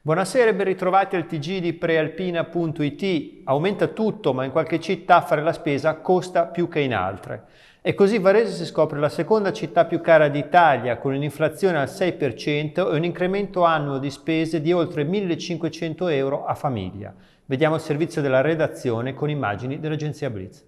Buonasera e ben ritrovati al TG di prealpina.it. Aumenta tutto, ma in qualche città fare la spesa costa più che in altre. E così Varese si scopre la seconda città più cara d'Italia, con un'inflazione al 6% e un incremento annuo di spese di oltre 1.500 euro a famiglia. Vediamo il servizio della redazione con immagini dell'agenzia Blitz.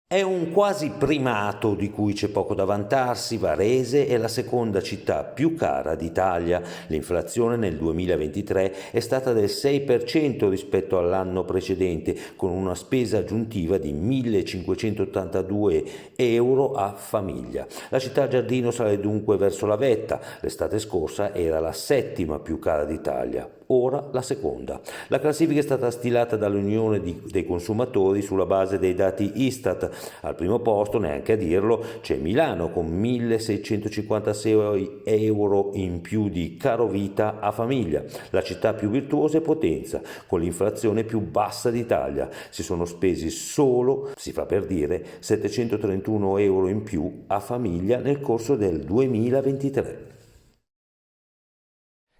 È un quasi primato di cui c'è poco da vantarsi. Varese è la seconda città più cara d'Italia. L'inflazione nel 2023 è stata del 6% rispetto all'anno precedente, con una spesa aggiuntiva di 1.582 euro a famiglia. La città giardino sale dunque verso la vetta. L'estate scorsa era la settima più cara d'Italia, ora la seconda. La classifica è stata stilata dall'Unione dei consumatori sulla base dei dati Istat. Al primo posto, neanche a dirlo, c'è Milano con 1.656 euro in più di carovita a famiglia. La città più virtuosa è Potenza, con l'inflazione più bassa d'Italia. Si sono spesi solo, si fa per dire, 731 euro in più a famiglia nel corso del 2023.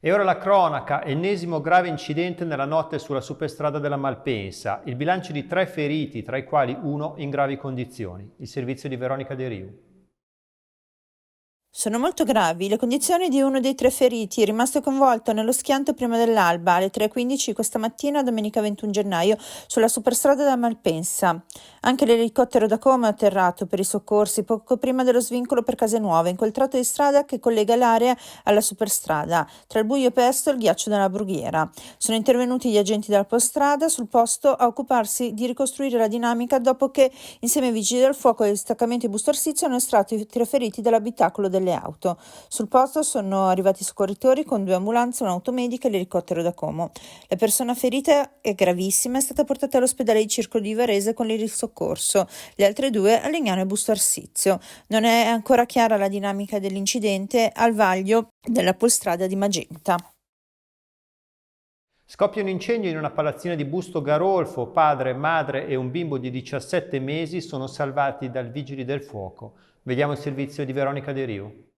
E ora la cronaca, ennesimo grave incidente nella notte sulla superstrada della Malpensa. Il bilancio di 3 feriti, tra i quali uno in gravi condizioni. Il servizio di Veronica De Riu. Sono molto gravi le condizioni di uno dei 3 feriti, rimasto coinvolto nello schianto prima dell'alba alle 3:15 questa mattina, domenica 21 gennaio, sulla superstrada da Malpensa. Anche l'elicottero da Como è atterrato per i soccorsi poco prima dello svincolo per Case Nuove, in quel tratto di strada che collega l'area alla superstrada, tra il Buio Pesto e il ghiaccio della Brughiera. Sono intervenuti gli agenti della Poststrada sul posto a occuparsi di ricostruire la dinamica dopo che, insieme ai vigili del fuoco e agli staccamenti Busto Arsizio, hanno estratto i 3 feriti dall'abitacolo delle auto. Sul posto sono arrivati i soccorritori con 2 ambulanze, un'auto medica e l'elicottero da Como. La persona ferita è gravissima, è stata portata all'ospedale di Circolo di Varese con il soccorso, le altre 2 a Legnano e Busto Arsizio. Non è ancora chiara la dinamica dell'incidente al vaglio della Polstrada di Magenta. Scoppia un incendio in una palazzina di Busto Garolfo. Padre, madre e un bimbo di 17 mesi sono salvati dai vigili del fuoco. Vediamo il servizio di Veronica De Riu.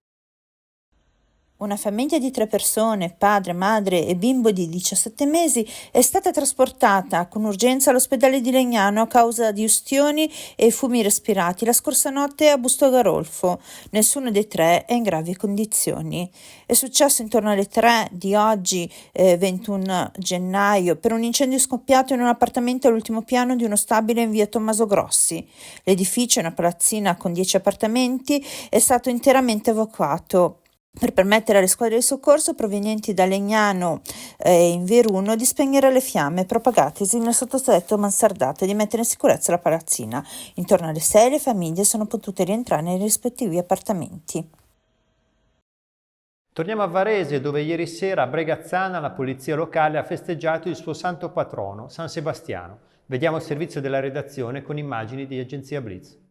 Una famiglia di 3 persone, padre, madre e bimbo di 17 mesi, è stata trasportata con urgenza all'ospedale di Legnano a causa di ustioni e fumi respirati la scorsa notte a Busto Garolfo. Nessuno dei 3 è in gravi condizioni. È successo intorno alle 3 di oggi, 21 gennaio, per un incendio scoppiato in un appartamento all'ultimo piano di uno stabile in via Tommaso Grossi. L'edificio, una palazzina con 10 appartamenti, è stato interamente evacuato per permettere alle squadre di soccorso provenienti da Legnano e in Veruno di spegnere le fiamme propagatesi nel sottotetto mansardato e di mettere in sicurezza la palazzina. Intorno alle 6 le famiglie sono potute rientrare nei rispettivi appartamenti. Torniamo a Varese, dove ieri sera a Bregazzana la polizia locale ha festeggiato il suo santo patrono, San Sebastiano. Vediamo il servizio della redazione con immagini di agenzia Blitz.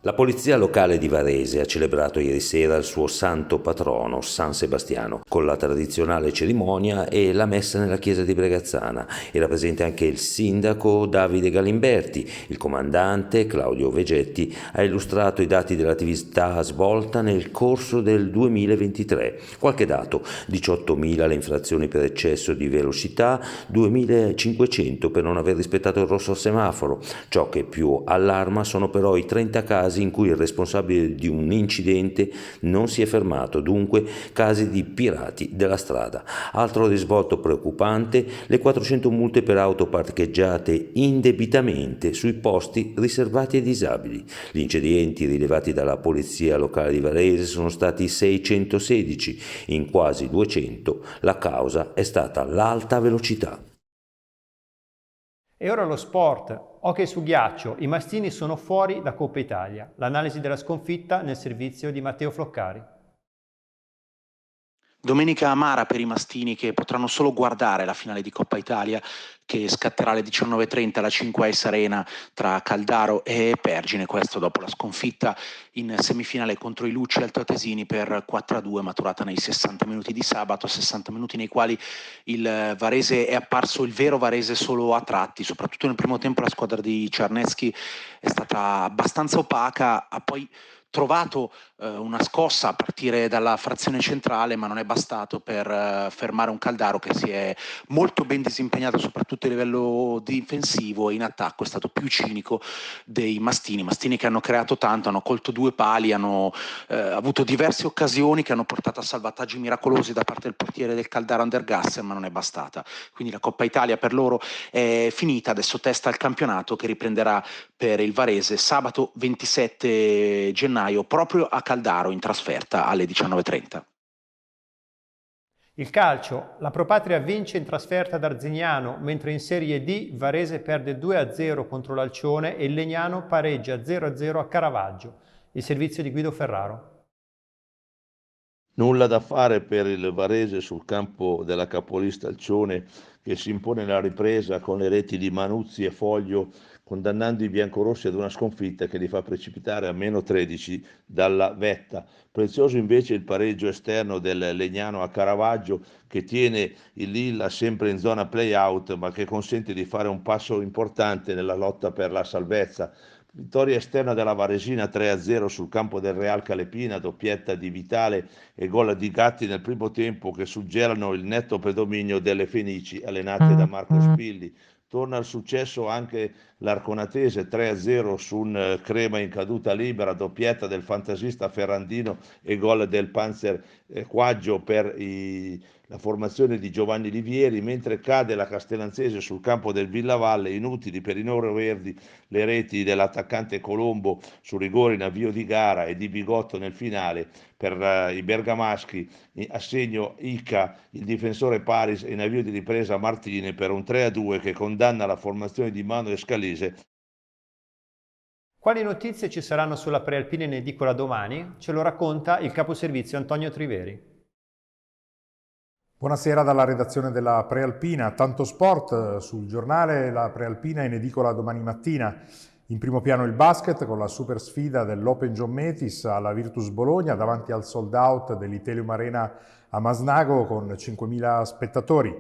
La polizia locale di Varese ha celebrato ieri sera il suo santo patrono, San Sebastiano, con la tradizionale cerimonia e la messa nella chiesa di Bregazzana. Era presente anche il sindaco Davide Galimberti. Il comandante Claudio Vegetti ha illustrato i dati dell'attività svolta nel corso del 2023. Qualche dato: 18.000 le infrazioni per eccesso di velocità, 2.500 per non aver rispettato il rosso al semaforo. Ciò che più allarma sono però i 30 casi in cui il responsabile di un incidente non si è fermato, dunque casi di pirati della strada. Altro risvolto preoccupante: le 400 multe per auto parcheggiate indebitamente sui posti riservati ai disabili. Gli incidenti rilevati dalla polizia locale di Varese sono stati 616, in quasi 200 la causa è stata l'alta velocità. E ora lo sport. Hockey su ghiaccio. I mastini sono fuori da Coppa Italia. L'analisi della sconfitta nel servizio di Matteo Floccari. Domenica amara per i mastini, che potranno solo guardare la finale di Coppa Italia, che scatterà alle 19:30 alla 5S Arena tra Caldaro e Pergine, questo dopo la sconfitta in semifinale contro i Lucci Altoatesini per 4-2 maturata nei 60 minuti di sabato, 60 minuti nei quali il Varese è apparso il vero Varese solo a tratti. Soprattutto nel primo tempo la squadra di Czarnecki è stata abbastanza opaca, ha poi trovato una scossa a partire dalla frazione centrale, ma non è bastato per fermare un Caldaro che si è molto ben disimpegnato soprattutto a livello difensivo, e in attacco è stato più cinico dei Mastini che hanno creato tanto, hanno colto 2 pali, hanno avuto diverse occasioni che hanno portato a salvataggi miracolosi da parte del portiere del Caldaro Andergasser, ma non è bastata. Quindi la Coppa Italia per loro è finita, adesso testa il campionato che riprenderà per il Varese sabato 27 gennaio proprio a Caldaro in trasferta alle 19:30. Il calcio, la Pro Patria vince in trasferta ad Arzignano, mentre in Serie D Varese perde 2-0 contro l'Alcione e il Legnano pareggia 0-0 a Caravaggio. Il servizio di Guido Ferraro. Nulla da fare per il Varese sul campo della capolista Alcione, che si impone nella ripresa con le reti di Manuzzi e Foglio, condannando i biancorossi ad una sconfitta che li fa precipitare a -13 dalla vetta. Prezioso invece il pareggio esterno del Legnano a Caravaggio, che tiene il Lilla sempre in zona play-out, ma che consente di fare un passo importante nella lotta per la salvezza. Vittoria esterna della Varesina 3-0 sul campo del Real Calepina, doppietta di Vitale e gol di Gatti nel primo tempo che suggerano il netto predominio delle Fenici allenate da Marco Spilli. Torna al successo anche l'Arconatese 3-0 su un Crema in caduta libera, doppietta del fantasista Ferrandino e gol del Panzer Quaggio per la formazione di Giovanni Livieri, mentre cade la Castellanzese sul campo del Villavalle. Inutili per i noroverdi le reti dell'attaccante Colombo su rigore in avvio di gara e di Bigotto nel finale. Per i bergamaschi a segno Ica, il difensore Paris, in avvio di ripresa Martini per un 3-2 che condanna la formazione di Manuel Scalise. Quali notizie ci saranno sulla prealpina in edicola domani? Ce lo racconta il caposervizio Antonio Triveri. Buonasera dalla redazione della Prealpina. Tanto sport sul giornale, la Prealpina in edicola domani mattina. In primo piano il basket con la super sfida dell'Open John Metis alla Virtus Bologna davanti al sold out dell'Itelium Arena a Masnago con 5.000 spettatori.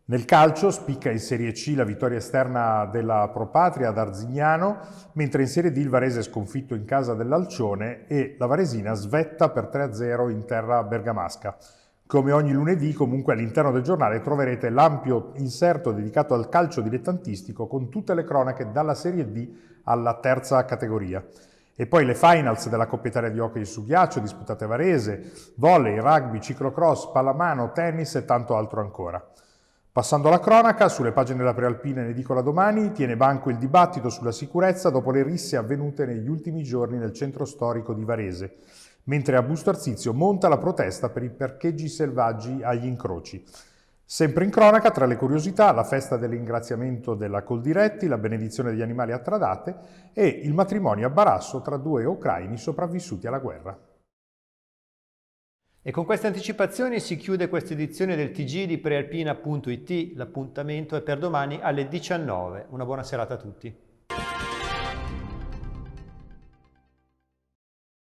Nel calcio spicca in Serie C la vittoria esterna della Pro Patria ad Arzignano, mentre in Serie D il Varese è sconfitto in casa dell'Alcione e la Varesina svetta per 3-0 in terra bergamasca. Come ogni lunedì, comunque all'interno del giornale troverete l'ampio inserto dedicato al calcio dilettantistico con tutte le cronache dalla Serie D alla terza categoria. E poi le finals della Coppa Italia di hockey su ghiaccio disputate a Varese, volley, rugby, ciclocross, pallamano, tennis e tanto altro ancora. Passando alla cronaca, sulle pagine della Prealpina in edicola domani tiene banco il dibattito sulla sicurezza dopo le risse avvenute negli ultimi giorni nel centro storico di Varese, mentre a Busto Arsizio monta la protesta per i parcheggi selvaggi agli incroci. Sempre in cronaca, tra le curiosità, la festa dell'ingraziamento della Coldiretti, la benedizione degli animali a Tradate e il matrimonio a Barasso tra 2 ucraini sopravvissuti alla guerra. E con queste anticipazioni si chiude questa edizione del TG di prealpina.it. L'appuntamento è per domani alle 19. Una buona serata a tutti.